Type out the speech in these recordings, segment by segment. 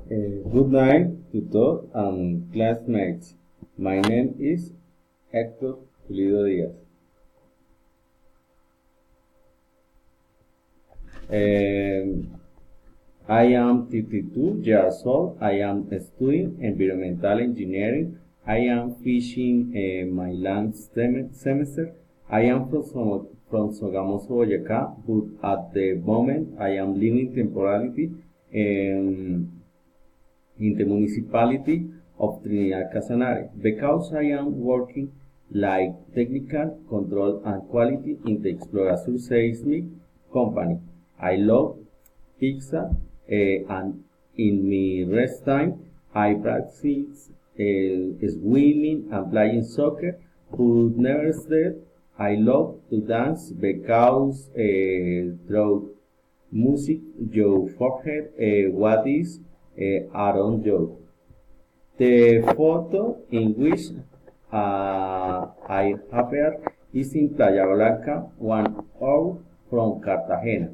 Good night, tutor and classmates. My name is Héctor Pulido Díaz. I am 52 years old. I am studying environmental engineering. I am finishing my last semester. I am from Sogamoso, Boyacá, but at the moment I am living temporarily in the municipality of Trinidad Casanare because I am working like technical control and quality in the Exploración Seismic company. I love pizza and in my rest time I practice swimming and playing soccer, but never said I love to dance because through music you forget what is around you. The photo in which I appear is in Playa Blanca, 1 hour from Cartagena.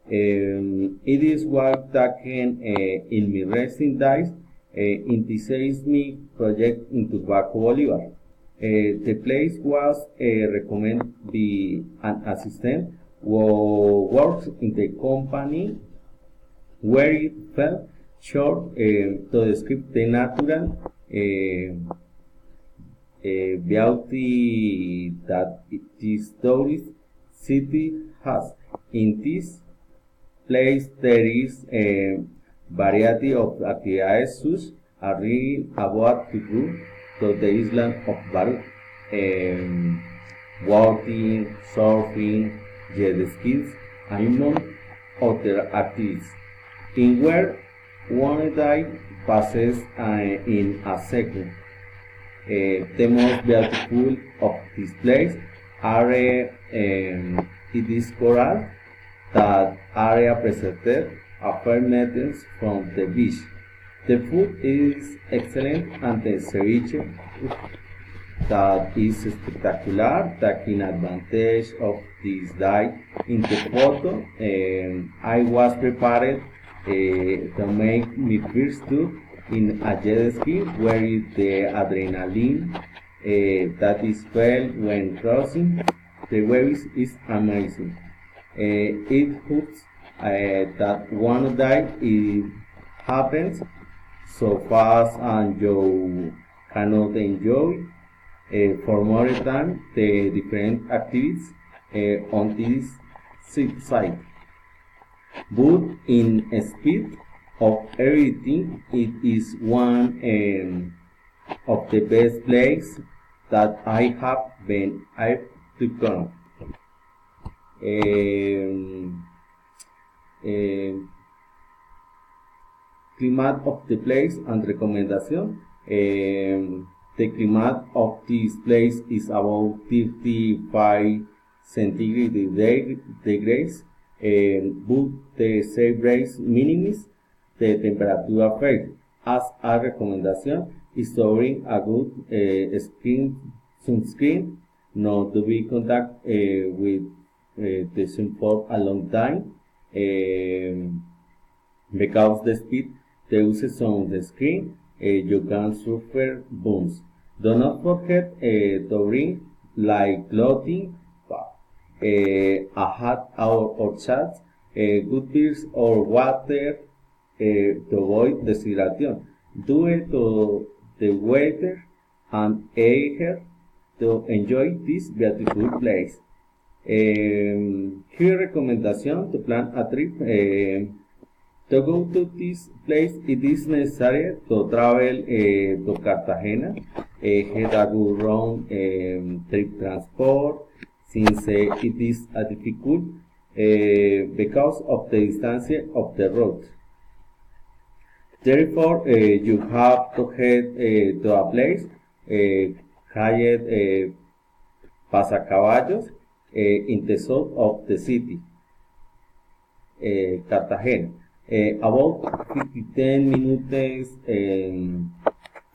It is work taken in my resting days in the seismic project in Turbaco, Bolívar. The place was recommended by an assistant who works in the company where it felt short to describe the natural beauty that this tourist city has. In this place there is a variety of actividades such as reading about to do to the island of Baru, walking, surfing, jet skis, and among other activities. In where one day passes in a second. The most beautiful of this place are it is coral that area presented a few meters from the beach. The food is excellent and the ceviche that is spectacular, taking advantage of this day in the photo. I was prepared to make my first tour in a jet ski where the adrenaline that is felt when crossing the waves is amazing. It hurts that one day it happens so fast and you cannot enjoy for more time the different activities on this site. But in speed of everything, it is one of the best places that I have been able to come. Climate of the place and recommendation. The climate of this place is about 35 centigrade degrees, but the average minimum the temperature felt. As a recommendation is storing a good sunscreen, not to be contact with the sun for a long time, because the speed the uses on the screen, you can suffer burns. Do not forget to bring like clothing, a hat or chat, good beers or water to avoid dehydration. Due to the weather and air to enjoy this beautiful place. Here recommendation to plan a trip. To go to this place, it is necessary to travel to Cartagena, have a good round trip transport, since it is difficult because of the distance of the road. Therefore, you have to head to a place called Pasacaballos in the south of the city, Cartagena. About 10 minutes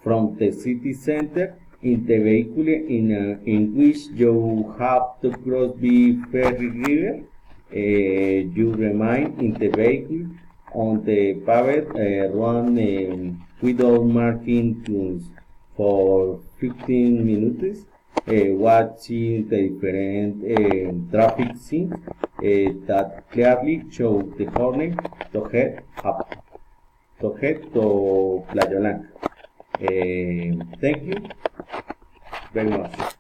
from the city center in the vehicle in which you have to cross the ferry river. You remain in the vehicle on the paved run without marking tunes for 15 minutes, watching the different traffic scenes that clearly show the journey to head to Playa Blanca. Thank you very much.